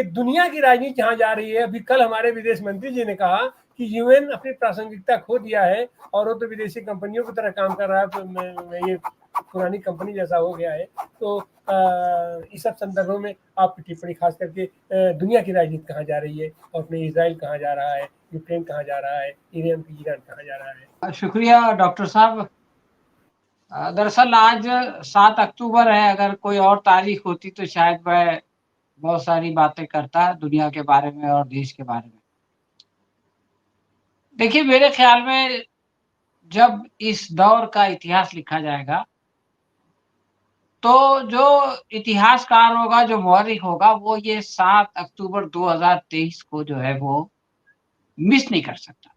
कि दुनिया की राजनीति कहाँ जा रही है। अभी कल हमारे विदेश मंत्री जी ने कहा कि यूएन अपनी प्रासंगिकता खो दिया है और वो तो विदेशी कंपनियों की तरह काम कर रहा है, तो ये पुरानी कंपनी जैसा हो गया है। तो इस सब संदर्भों में आपकी टिप्पणी खास करके दुनिया की राजनीति कहाँ जा रही है, और अपने इसराइल कहाँ जा रहा है, यूक्रेन कहाँ जा रहा है, ईरान कहाँ जा रहा है। शुक्रिया डॉक्टर साहब। दरअसल आज 7 अक्टूबर है, अगर कोई और तारीख होती तो शायद मैं बहुत सारी बातें करता दुनिया के बारे में और देश के बारे में। देखिए, मेरे ख्याल में जब इस दौर का इतिहास लिखा जाएगा तो जो इतिहासकार होगा, जो मौलिक होगा, वो ये 7 अक्टूबर 2023 को जो है वो मिस नहीं कर सकता।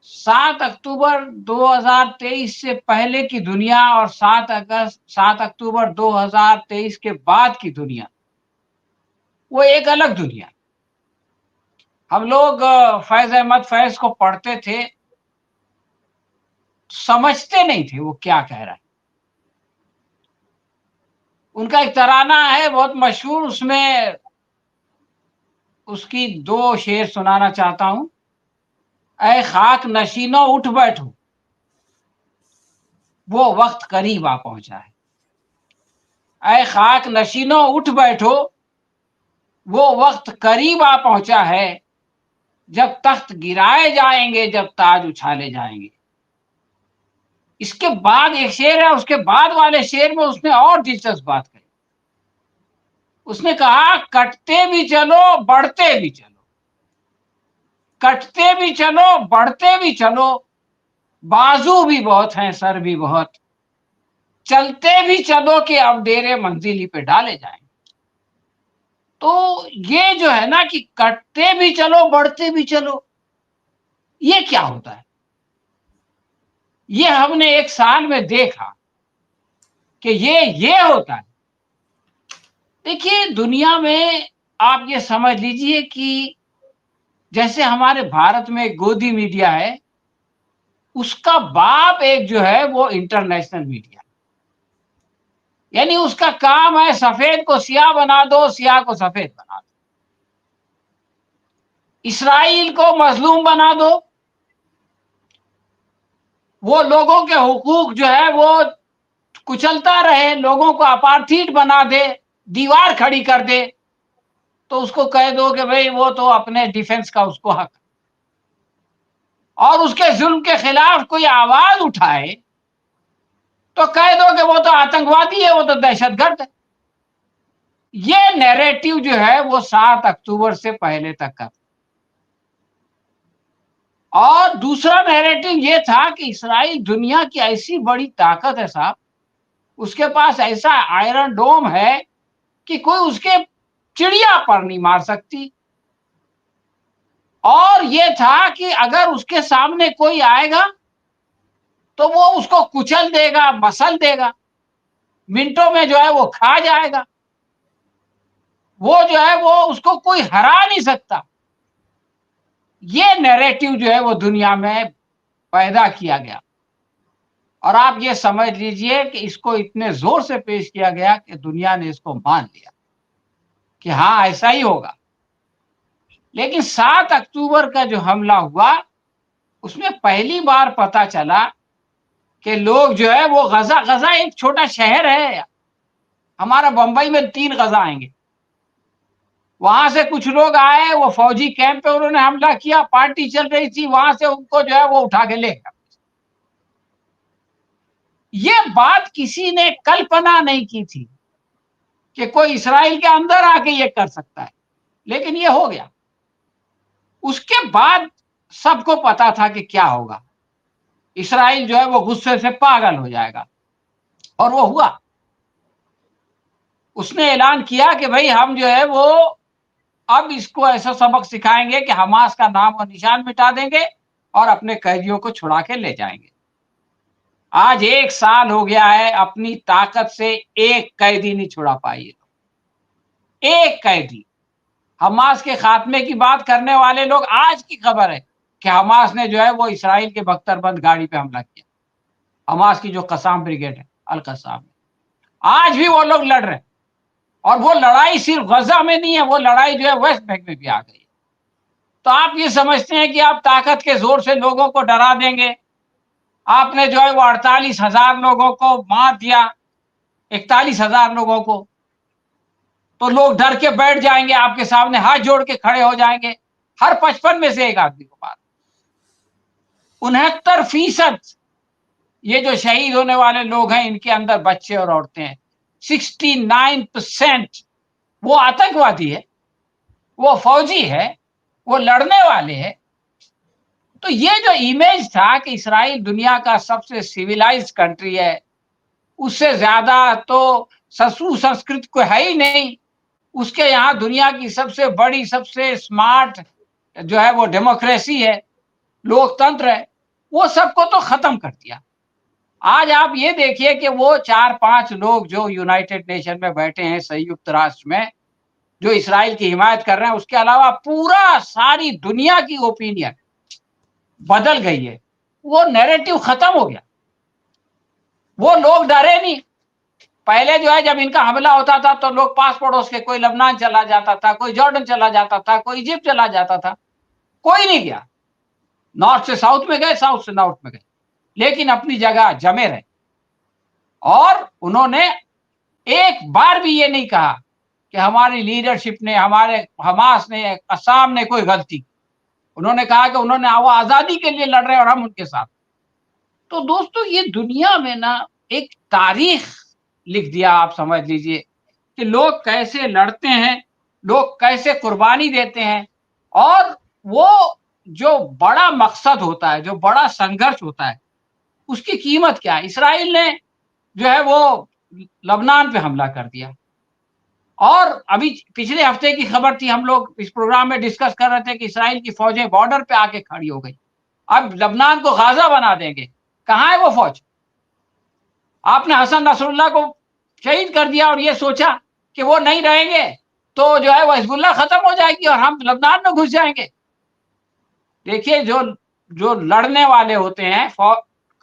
7 अक्टूबर 2023 से पहले की दुनिया और 7 अक्टूबर 2023 के बाद की दुनिया, वो एक अलग दुनिया। हम लोग फैज़ अहमद फैज़ को पढ़ते थे, समझते नहीं थे वो क्या कह रहा है। उनका एक तराना है बहुत मशहूर, उसमें उसकी 2 शेर सुनाना चाहता हूँ। ऐ खाक नशीनों उठ बैठो, वो वक्त करीब आ पहुंचा है। ऐ खाक नशीनों उठ बैठो, वो वक्त करीब आ पहुंचा है। जब तख्त गिराए जाएंगे, जब ताज उछाले जाएंगे। इसके बाद एक शेर है, उसके बाद वाले शेर में उसने और दिलचस्प बात कही। उसने कहा, कटते भी चलो बढ़ते भी चलो, कटते भी चलो बढ़ते भी चलो, बाजू भी बहुत हैं सर भी बहुत, चलते भी चलो कि अब डेरे मंजिल पे डाले जाएंगे। तो ये जो है ना कि कटते भी चलो बढ़ते भी चलो, ये क्या होता है? ये हमने एक साल में देखा कि ये होता है। देखिए, दुनिया में आप ये समझ लीजिए कि जैसे हमारे भारत में गोदी मीडिया है, उसका बाप एक जो है वो इंटरनेशनल मीडिया, यानी उसका काम है सफेद को सियाह बना दो, सियाह को सफेद बना दो, इसराइल को मजलूम बना दो, वो लोगों के हुकूक जो है वो कुचलता रहे, लोगों को अपार्थीड बना दे, दीवार खड़ी कर दे, तो उसको कह दो कि भाई वो तो अपने डिफेंस का उसको हक। और उसके जुल्म के खिलाफ कोई आवाज उठाए तो कह दो कि वो तो आतंकवादी है, वो तो दहशतगर्द है। ये नैरेटिव जो है वो 7 अक्टूबर से पहले तक का। और दूसरा नैरेटिव ये था कि इसराइल दुनिया की ऐसी बड़ी ताकत है साहब, उसके पास ऐसा आयरन डोम है कि कोई उसके चिड़िया पर नहीं मार सकती। और ये था कि अगर उसके सामने कोई आएगा तो वो उसको कुचल देगा, मसल देगा, मिनटों में जो है वो खा जाएगा, वो जो है वो उसको कोई हरा नहीं सकता। ये नैरेटिव जो है वो दुनिया में पैदा किया गया, और आप ये समझ लीजिए कि इसको इतने जोर से पेश किया गया कि दुनिया ने इसको मान लिया कि हाँ ऐसा ही होगा। लेकिन 7 अक्टूबर का जो हमला हुआ, उसमें पहली बार पता चला कि लोग जो है वो गजा एक छोटा शहर है, हमारा बंबई में 3 गजा आएंगे। वहां से कुछ लोग आए, वो फौजी कैंप पे उन्होंने हमला किया, पार्टी चल रही थी, वहां से उनको जो है वो उठा के ले गया। ये बात किसी ने कल्पना नहीं की थी कि कोई इसराइल के अंदर आके ये कर सकता है, लेकिन ये हो गया। उसके बाद सबको पता था कि क्या होगा, इसराइल जो है वो गुस्से से पागल हो जाएगा, और वो हुआ। उसने ऐलान किया कि भाई हम जो है वो अब इसको ऐसा सबक सिखाएंगे कि हमास का नाम और निशान मिटा देंगे और अपने कैदियों को छुड़ा के ले जाएंगे। आज 1 साल हो गया है, अपनी ताकत से एक कैदी नहीं छुड़ा पाई, एक कैदी। हमास के खात्मे की बात करने वाले लोग, आज की खबर है कि हमास ने जो है वो इसराइल के बख्तरबंद गाड़ी पे हमला किया। हमास की जो कसाम ब्रिगेड है, अल कसाम, आज भी वो लोग लड़ रहे हैं। और वो लड़ाई सिर्फ गजा में नहीं है, वो लड़ाई जो है वेस्ट बैंक में भी आ गई। तो आप ये समझते हैं कि आप ताकत के जोर से लोगों को डरा देंगे। आपने जो है वो 48,000 लोगों को मार दिया, 41,000 लोगों को, तो लोग डर के बैठ जाएंगे, आपके सामने हाथ जोड़ के खड़े हो जाएंगे। हर 55 में से एक आदमी को मार। 69% ये जो शहीद होने वाले लोग हैं, इनके अंदर बच्चे और औरतें हैं। 69% वो आतंकवादी है, वो फौजी है, वो लड़ने वाले हैं। तो ये जो इमेज था कि इसराइल दुनिया का सबसे सिविलाइज्ड कंट्री है, उससे ज्यादा तो सुसंस्कृत को है ही नहीं, उसके यहाँ दुनिया की सबसे बड़ी, सबसे स्मार्ट जो है वो डेमोक्रेसी है, लोकतंत्र है, वो सबको तो खत्म कर दिया। आज आप ये देखिए कि वो 4-5 लोग जो यूनाइटेड नेशन में बैठे हैं, संयुक्त राष्ट्र में, जो इसराइल की हिमायत कर रहे हैं, उसके अलावा पूरा सारी दुनिया की ओपिनियन बदल गई है। वो नैरेटिव खत्म हो गया। वो लोग डरे नहीं। पहले जो है जब इनका हमला होता था तो लोग पास पड़ोस के, कोई लबनान चला जाता था, कोई जॉर्डन चला जाता था, कोई इजिप्ट चला जाता था, कोई नहीं गया। नॉर्थ से साउथ में गए, साउथ से नॉर्थ में गए, लेकिन अपनी जगह जमे रहे। और उन्होंने एक बार भी ये नहीं कहा कि हमारी लीडरशिप ने, हमारे हमास ने, अस्साम ने कोई गलती। उन्होंने कहा कि उन्होंने वो आजादी के लिए लड़ रहे हैं और हम उनके साथ। तो दोस्तों, ये दुनिया में ना एक तारीख लिख दिया, आप समझ लीजिए कि लोग कैसे लड़ते हैं, लोग कैसे कुर्बानी देते हैं, और वो जो बड़ा मकसद होता है, जो बड़ा संघर्ष होता है, उसकी कीमत क्या है। इसराइल ने जो है वो लबनान पे हमला कर दिया, और अभी पिछले हफ्ते की खबर थी, हम लोग इस प्रोग्राम में डिस्कस कर रहे थे कि इसराइल की फौजें बॉर्डर पे आके खड़ी हो गई, अब लबनान को गाजा बना देंगे। कहां है वो फौज? आपने हसन नसरुल्लाह को शहीद कर दिया और ये सोचा कि वो नहीं रहेंगे तो जो है वो हिजबुल्लाह खत्म हो जाएगी और हम लबनान में घुस जाएंगे। देखिए, जो जो लड़ने वाले होते हैं,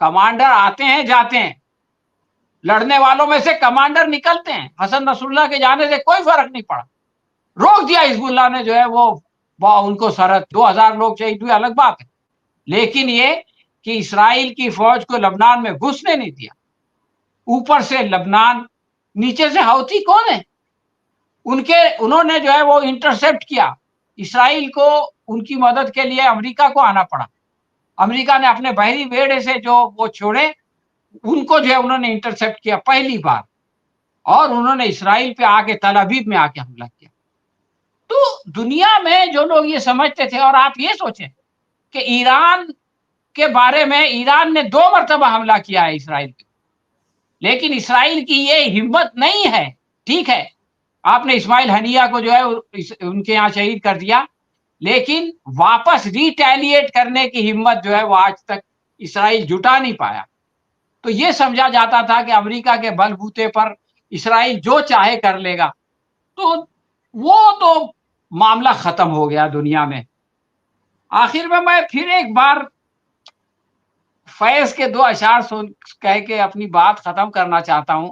कमांडर आते हैं जाते हैं, लड़ने वालों में से कमांडर निकलते हैं। हसन नसरुल्लाह के जाने से कोई फर्क नहीं पड़ा, रोक दिया हिजबुल्लाह ने, जो है वो उनको सरहद, 2000 लोग शहीद हुए, अलग बात है, लेकिन ये कि इसराइल की फौज को लबनान में घुसने नहीं दिया। ऊपर से लबनान, नीचे से हौती कौन है, उन्होंने जो है वो इंटरसेप्ट किया। इसराइल को उनकी मदद के लिए अमेरिका को आना पड़ा। अमेरिका ने अपने बहरी बेड़े से जो वो छोड़े, उनको जो है उन्होंने इंटरसेप्ट किया पहली बार, और उन्होंने इसराइल पे आके तल अवीव में आके हमला किया। तो दुनिया में जो लोग ये समझते थे, और आप ये सोचें कि ईरान के बारे में, ईरान ने 2 मरतबा हमला किया है इसराइल पे, लेकिन इसराइल की ये हिम्मत नहीं है। ठीक है, आपने इस्माइल हनिया को जो है उनके यहाँ शहीद कर दिया, लेकिन वापस रिटेलिएट करने की हिम्मत जो है वो आज तक इसराइल जुटा नहीं पाया। तो ये समझा जाता था कि अमेरिका के बलबूते पर इसराइल जो चाहे कर लेगा, तो वो तो मामला खत्म हो गया दुनिया में। आखिर में मैं फिर एक बार फैज के 2 अशार सुन कह के अपनी बात खत्म करना चाहता हूं।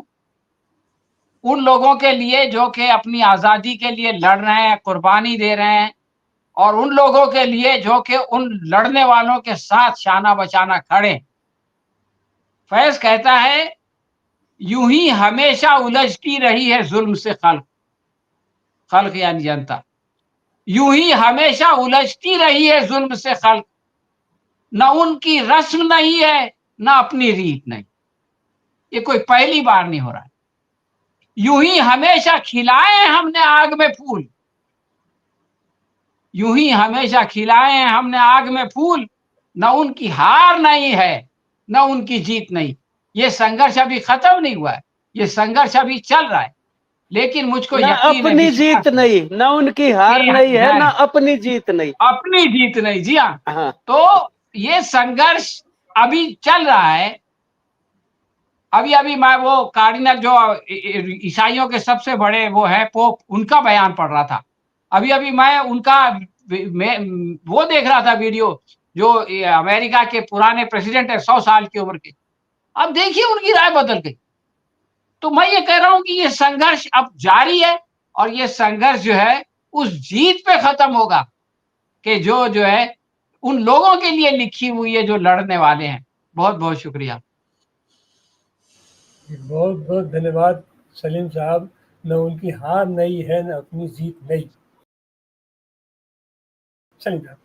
उन लोगों के लिए जो कि अपनी आजादी के लिए लड़ रहे हैं, कुर्बानी दे रहे हैं, और उन लोगों के लिए जो कि उन लड़ने वालों के साथ शाना बचाना खड़े। फैज कहता है, यूं ही हमेशा उलझती रही है जुल्म से खल्क, खल्क यानी जनता, यूं ही हमेशा उलझती रही है जुल्म से खल्क, न उनकी रस्म नहीं है, न अपनी रीत नहीं। ये कोई पहली बार नहीं हो रहा है। यूं ही हमेशा खिलाए हमने आग में फूल, यूं ही हमेशा खिलाए हैं हमने आग में फूल, न उनकी हार नहीं है, न उनकी जीत नहीं। ये संघर्ष अभी खत्म नहीं हुआ है, ये संघर्ष अभी चल रहा है, लेकिन मुझको ना यकीन है, अपनी जीत नहीं, ना उनकी हार नहीं है, ना अपनी जीत नहीं, अपनी जीत नहीं। जी हाँ, हाँ। तो ये संघर्ष अभी चल रहा है। अभी मैं वो कार्डिनल जो ईसाइयों के सबसे बड़े वो है पोप, उनका बयान पढ़ रहा था। अभी मैं उनका वो देख रहा था वीडियो, जो अमेरिका के पुराने प्रेसिडेंट है 100 साल की उम्र के। अब देखिए उनकी राय बदल गई। तो मैं ये कह रहा हूं कि ये संघर्ष अब जारी है, और ये संघर्ष जो है उस जीत पे खत्म होगा कि जो है उन लोगों के लिए लिखी हुई है जो लड़ने वाले हैं। बहुत बहुत शुक्रिया। बहुत बहुत धन्यवाद सलीम साहब। न उनकी हार नहीं है, न अपनी जीत नहीं। सलीम साहब।